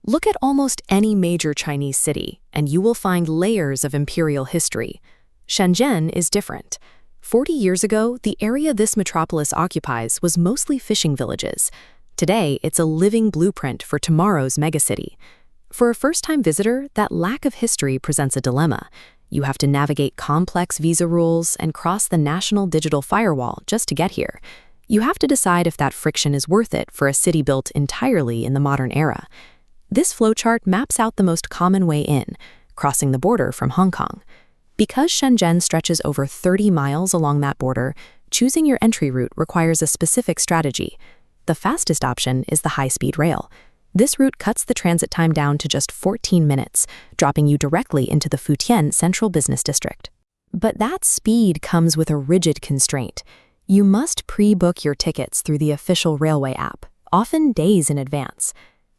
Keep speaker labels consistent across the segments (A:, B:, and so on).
A: Look at almost any major Chinese city, and you will find layers of imperial history. Shenzhen is different. 40 years ago, the area this metropolis occupies was mostly fishing villages. Today, it's a living blueprint for tomorrow's megacity. For a first-time visitor, that lack of history presents a dilemma. You have to navigate complex visa rules and cross the national digital firewall just to get here. You have to decide if that friction is worth it for a city built entirely in the modern era. This flowchart maps out the most common way in, crossing the border from Hong Kong. Because Shenzhen stretches over 30 miles along that border, choosing your entry route requires a specific strategy. The fastest option is the high-speed rail. This route cuts the transit time down to just 14 minutes, dropping you directly into the Futian Central Business District. But that speed comes with a rigid constraint. You must pre-book your tickets through the official railway app, often days in advance.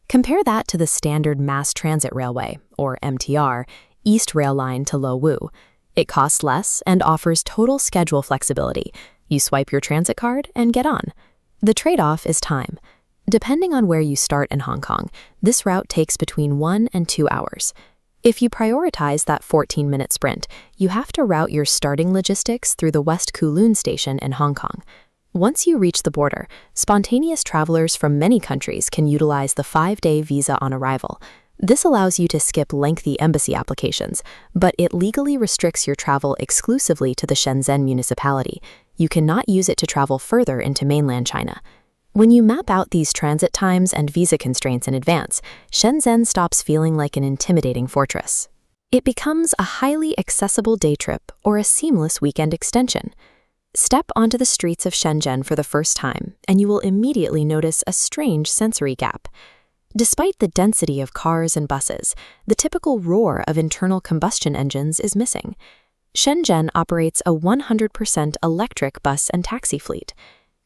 A: Compare that to the standard mass transit railway, or MTR, East Rail Line to Lo Wu. It costs less and offers total schedule flexibility. You swipe your transit card and get on. The trade-off is time. Depending on where you start in Hong Kong, this route takes between 1 and 2 hours. If you prioritize that 14-minute sprint, you have to route your starting logistics through the West Kowloon station in Hong Kong. Once you reach the border, spontaneous travelers from many countries can utilize the 5-day visa on arrival. This allows you to skip lengthy embassy applications, but it legally restricts your travel exclusively to the Shenzhen municipality. You cannot use it to travel further into mainland China. When you map out these transit times and visa constraints in advance, Shenzhen stops feeling like an intimidating fortress. It becomes a highly accessible day trip or a seamless weekend extension. Step onto the streets of Shenzhen for the first time, and you will immediately notice a strange sensory gap. Despite the density of cars and buses, the typical roar of internal combustion engines is missing. Shenzhen operates a 100% electric bus and taxi fleet.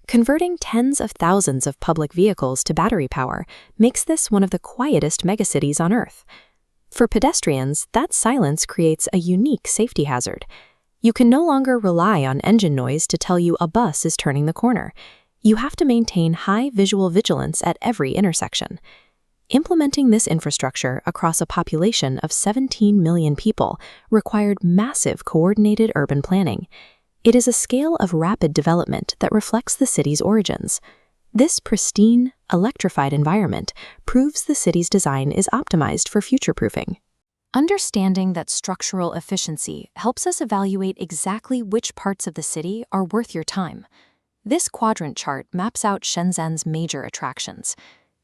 A: Converting tens of thousands of public vehicles to battery power makes this one of the quietest megacities on Earth. For pedestrians, that silence creates a unique safety hazard. You can no longer rely on engine noise to tell you a bus is turning the corner. You have to maintain high visual vigilance at every intersection. Implementing this infrastructure across a population of 17 million people required massive coordinated urban planning. It is a scale of rapid development that reflects the city's origins. This pristine, electrified environment proves the city's design is optimized for future-proofing. Understanding that structural efficiency helps us evaluate exactly which parts of the city are worth your time. This quadrant chart maps out Shenzhen's major attractions.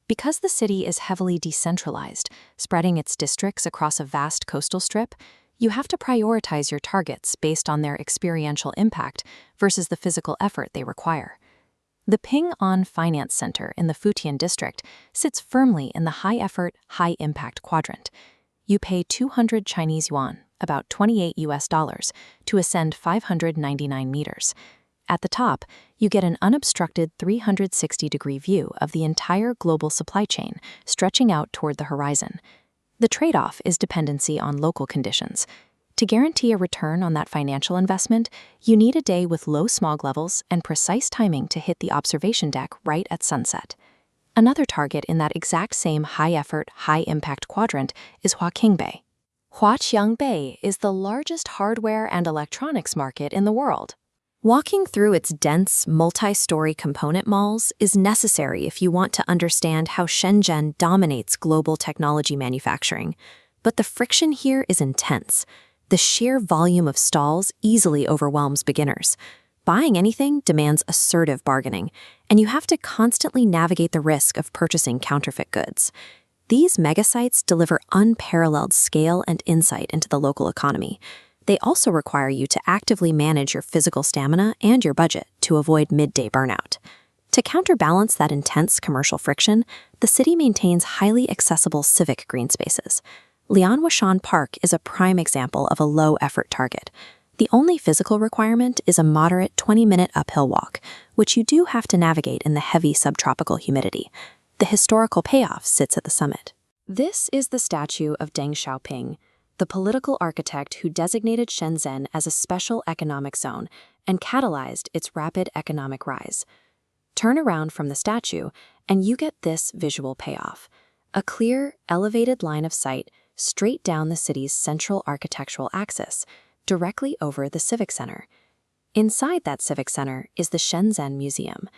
A: Because the city is heavily decentralized, spreading its districts across a vast coastal strip, you have to prioritize your targets based on their experiential impact versus the physical effort they require. The Ping An Finance Center in the Futian district sits firmly in the high-effort, high-impact quadrant. You pay 200 Chinese yuan, about $28 to ascend 599 meters. At the top, you get an unobstructed 360-degree view of the entire global supply chain stretching out toward the horizon. The trade-off is dependency on local conditions. To guarantee a return on that financial investment, you need a day with low smog levels and precise timing to hit the observation deck right at sunset. Another target in that exact same high-effort, high-impact quadrant is Huaqing Bay. Huaqiang Bay is the largest hardware and electronics market in the world. Walking through its dense, multi-story component malls is necessary if you want to understand how Shenzhen dominates global technology manufacturing. But the friction here is intense. The sheer volume of stalls easily overwhelms beginners. Buying anything demands assertive bargaining, and you have to constantly navigate the risk of purchasing counterfeit goods. These megasites deliver unparalleled scale and insight into the local economy. They also require you to actively manage your physical stamina and your budget to avoid midday burnout. To counterbalance that intense commercial friction, the city maintains highly accessible civic green spaces. Lianhuashan Park is a prime example of a low-effort target. The only physical requirement is a moderate 20-minute uphill walk, which you do have to navigate in the heavy subtropical humidity. The historical payoff sits at the summit. This is the statue of Deng Xiaoping, the political architect who designated Shenzhen as a special economic zone and catalyzed its rapid economic rise. Turn around from the statue, and you get this visual payoff. a clear, elevated line of sight straight down the city's central architectural axis, directly over the Civic Center. Inside that Civic Center is the Shenzhen Museum.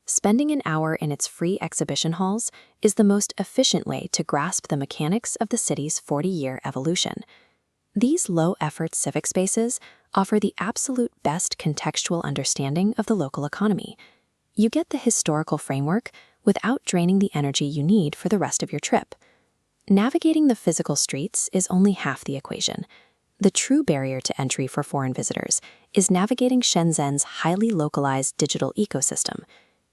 A: Spending an hour in its free exhibition halls is the most efficient way to grasp the mechanics of the city's 40-year evolution. These low-effort civic spaces offer the absolute best contextual understanding of the local economy. You get the historical framework without draining the energy you need for the rest of your trip. Navigating the physical streets is only half the equation. The true barrier to entry for foreign visitors is navigating Shenzhen's highly localized digital ecosystem.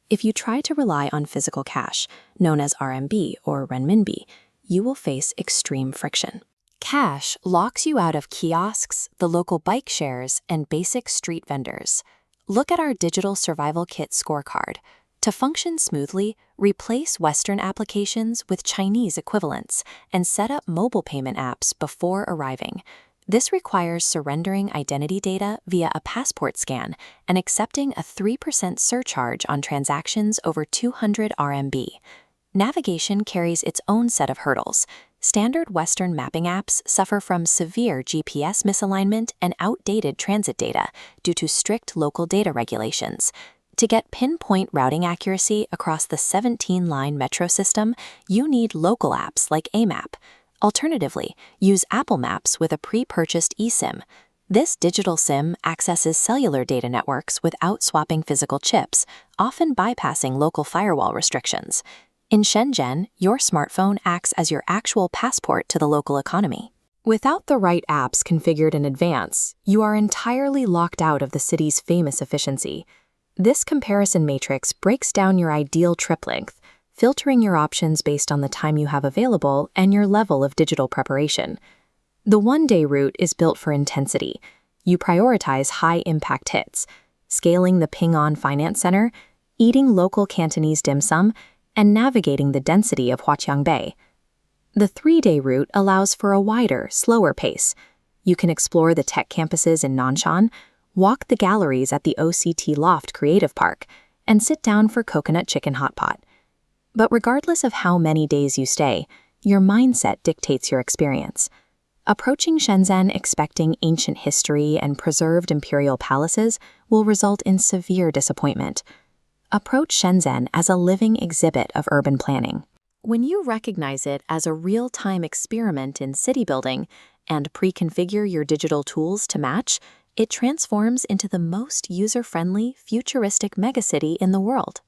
A: If you try to rely on physical cash, known as RMB or renminbi, you will face extreme friction. Cash locks you out of kiosks, the local bike shares, and basic street vendors. Look at our digital survival kit scorecard. To function smoothly, replace Western applications with Chinese equivalents and set up mobile payment apps before arriving. This requires surrendering identity data via a passport scan and accepting a 3% surcharge on transactions over 200 RMB. Navigation carries its own set of hurdles. Standard Western mapping apps suffer from severe GPS misalignment and outdated transit data due to strict local data regulations. To get pinpoint routing accuracy across the 17-line metro system, you need local apps like AMAP. Alternatively, use Apple Maps with a pre-purchased eSIM. This digital SIM accesses cellular data networks without swapping physical chips, often bypassing local firewall restrictions. In Shenzhen, your smartphone acts as your actual passport to the local economy. Without the right apps configured in advance, you are entirely locked out of the city's famous efficiency. This comparison matrix breaks down your ideal trip length, filtering your options based on the time you have available and your level of digital preparation. The one-day route is built for intensity. You prioritize high-impact hits, scaling the Ping An Finance Center, eating local Cantonese dim sum, and navigating the density of Huaqiangbei. The 3-day route allows for a wider, slower pace. You can explore the tech campuses in Nanshan, walk the galleries at the OCT Loft Creative Park, and sit down for coconut chicken hot pot. But regardless of how many days you stay, your mindset dictates your experience. Approaching Shenzhen expecting ancient history and preserved imperial palaces will result in severe disappointment. Approach Shenzhen as a living exhibit of urban planning. When you recognize it as a real-time experiment in city building and pre-configure your digital tools to match, it transforms into the most user-friendly, futuristic megacity in the world.